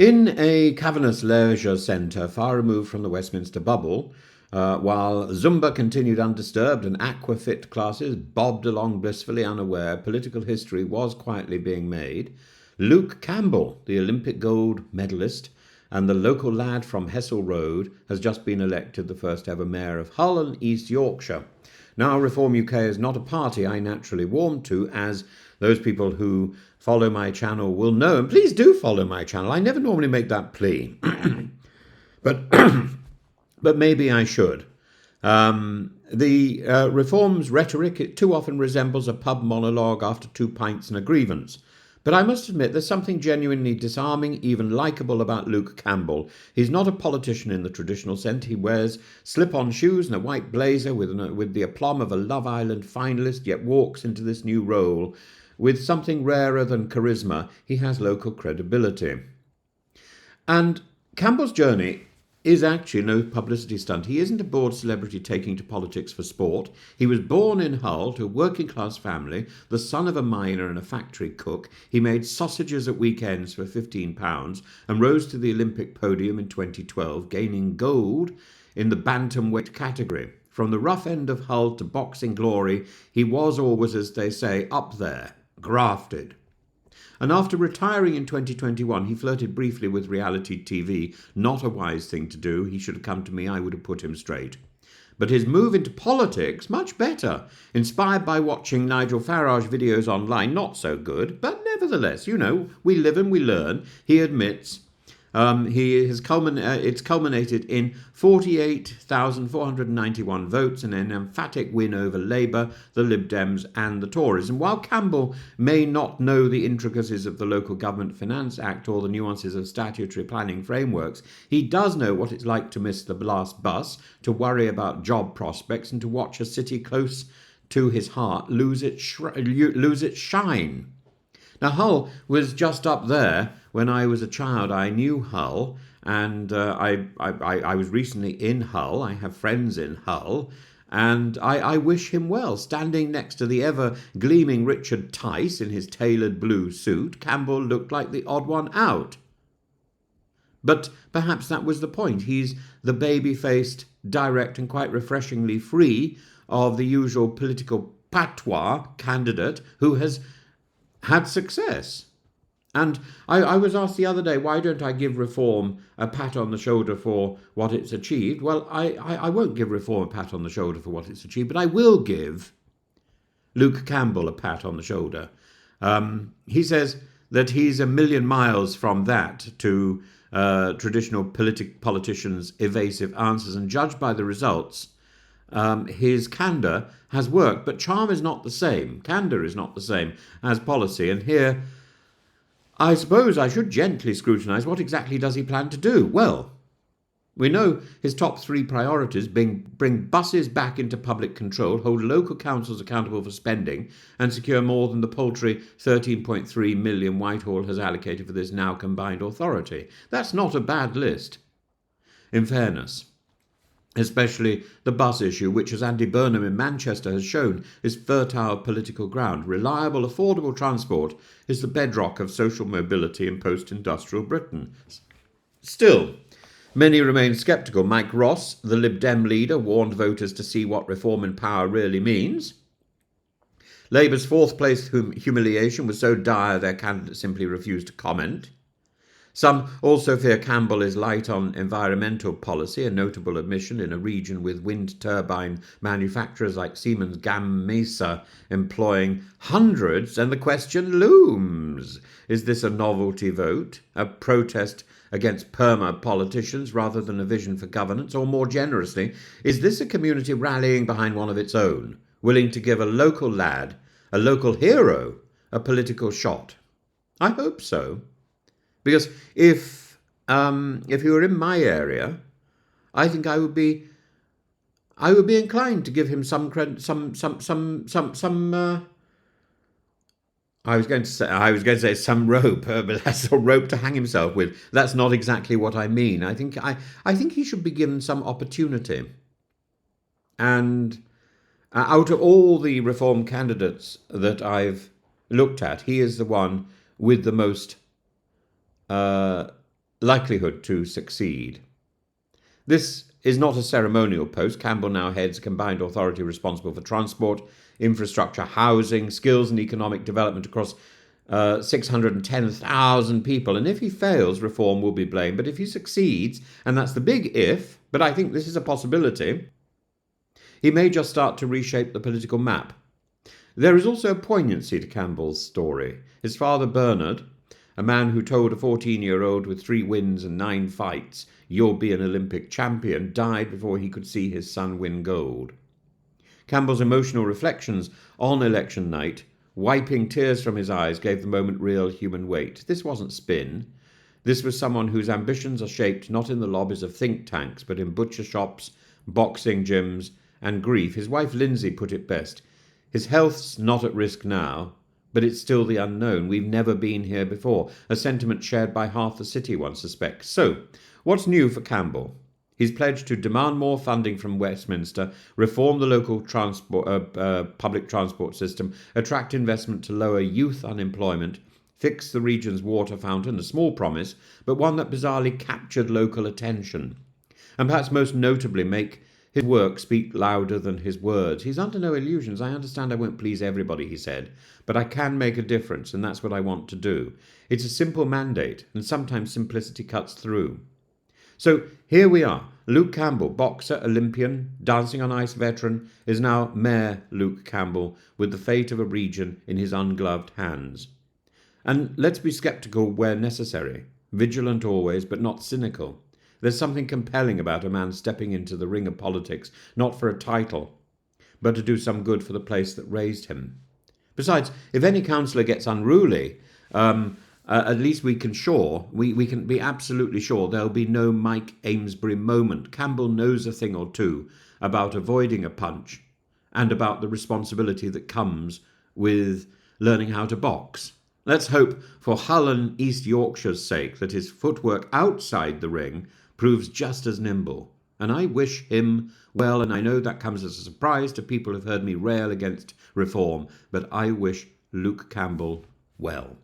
In a cavernous leisure centre far removed from the Westminster bubble, while Zumba continued undisturbed and aquafit classes bobbed along blissfully unaware, political history was quietly being made. Luke Campbell, the Olympic gold medalist and the local lad from Hessel Road, has just been elected the first ever mayor of Hull in East Yorkshire. Now, Reform UK is not a party I naturally warm to, as those people who follow my channel will know, and please do follow my channel. I never normally make that plea, but but maybe I should. The Reform's rhetoric, it too often resembles a pub monologue after 2 pints and a grievance. But I must admit there's something genuinely disarming, even likeable about Luke Campbell. He's not a politician in the traditional sense. He wears slip-on shoes and a white blazer with the aplomb of a Love Island finalist, yet walks into this new role with something rarer than charisma. He has local credibility. And Campbell's journey is actually no publicity stunt. He isn't a bored celebrity taking to politics for sport. He was born in Hull to a working-class family, the son of a miner and a factory cook. He made sausages at weekends for £15 and rose to the Olympic podium in 2012, gaining gold in the bantamweight category. From the rough end of Hull to boxing glory, he was always, as they say, up there, grafted. And after retiring in 2021, he flirted briefly with reality TV. Not a wise thing to do. He should have come to me. I would have put him straight. But his move into politics, much better. Inspired by watching Nigel Farage videos online, not so good. But nevertheless, we live and we learn. He admits it's culminated in 48,491 votes and an emphatic win over Labour, the Lib Dems and the Tories. And while Campbell may not know the intricacies of the Local Government Finance Act or the nuances of statutory planning frameworks, he does know what it's like to miss the last bus, to worry about job prospects and to watch a city close to his heart lose its shine. Now, Hull was just up there. When I was a child, I knew Hull, and I was recently in Hull. I have friends in Hull, and I wish him well. Standing next to the ever-gleaming Richard Tice in his tailored blue suit, Campbell looked like the odd one out. But perhaps that was the point. He's the baby-faced, direct, and quite refreshingly free of the usual political patois candidate who has had success. And I was asked the other day, why don't I give Reform a pat on the shoulder for what it's achieved? Well, I won't give Reform a pat on the shoulder for what it's achieved, but I will give Luke Campbell a pat on the shoulder. He says that he's a million miles from that to traditional politicians' evasive answers, and judged by the results, his candour has worked. But charm is not the same. Candour is not the same as policy. And here, I suppose I should gently scrutinise what exactly does he plan to do. Well, we know his top 3 priorities: bring buses back into public control, hold local councils accountable for spending, and secure more than the paltry 13.3 million Whitehall has allocated for this now combined authority. That's not a bad list, in fairness. Especially the bus issue, which, as Andy Burnham in Manchester has shown, is fertile political ground. Reliable, affordable transport is the bedrock of social mobility in post-industrial Britain. Still, many remain sceptical. Mike Ross, the Lib Dem leader, warned voters to see what reform in power really means. Labour's 4th-place humiliation was so dire their candidate simply refused to comment. Some also fear Campbell is light on environmental policy, a notable admission in a region with wind turbine manufacturers like Siemens Gamesa employing hundreds, and the question looms. Is this a novelty vote, a protest against perma-politicians rather than a vision for governance? Or more generously, is this a community rallying behind one of its own, willing to give a local lad, a local hero, a political shot? I hope so. Because if he were in my area, I think I would be inclined to give him some credit, some. I was going to say some rope, but that's a rope to hang himself with. That's not exactly what I mean. I think he should be given some opportunity. And out of all the Reform candidates that I've looked at, he is the one with the most likelihood to succeed. This is not a ceremonial post. Campbell now heads a combined authority responsible for transport, infrastructure, housing, skills and economic development across 610,000 people. And if he fails, reform will be blamed. But if he succeeds, and that's the big if, but I think this is a possibility, he may just start to reshape the political map. There is also a poignancy to Campbell's story. His father, Bernard, a man who told a 14-year-old with 3 wins and 9 fights, "You'll be an Olympic champion," died before he could see his son win gold. Campbell's emotional reflections on election night, wiping tears from his eyes, gave the moment real human weight. This wasn't spin. This was someone whose ambitions are shaped not in the lobbies of think tanks, but in butcher shops, boxing gyms, and grief. His wife Lindsay put it best. His health's not at risk now, but it's still the unknown. We've never been here before, a sentiment shared by half the city, one suspects. So, what's new for Campbell? He's pledged to demand more funding from Westminster, reform the local public transport system, attract investment to lower youth unemployment, fix the region's water fountain, a small promise, but one that bizarrely captured local attention. And perhaps most notably, make his work speak louder than his words. He's under no illusions. I understand I won't please everybody, he said, but I can make a difference, and that's what I want to do. It's a simple mandate, and sometimes simplicity cuts through. So here we are. Luke Campbell, boxer, Olympian, dancing on ice veteran, is now Mayor Luke Campbell, with the fate of a region in his ungloved hands. And let's be sceptical where necessary, vigilant always, but not cynical. There's something compelling about a man stepping into the ring of politics, not for a title, but to do some good for the place that raised him. Besides, if any councillor gets unruly, at least we can be absolutely sure there'll be no Mike Amesbury moment. Campbell knows a thing or two about avoiding a punch and about the responsibility that comes with learning how to box. Let's hope for Hull and East Yorkshire's sake that his footwork outside the ring proves just as nimble. And I wish him well, and I know that comes as a surprise to people who've heard me rail against reform, but I wish Luke Campbell well.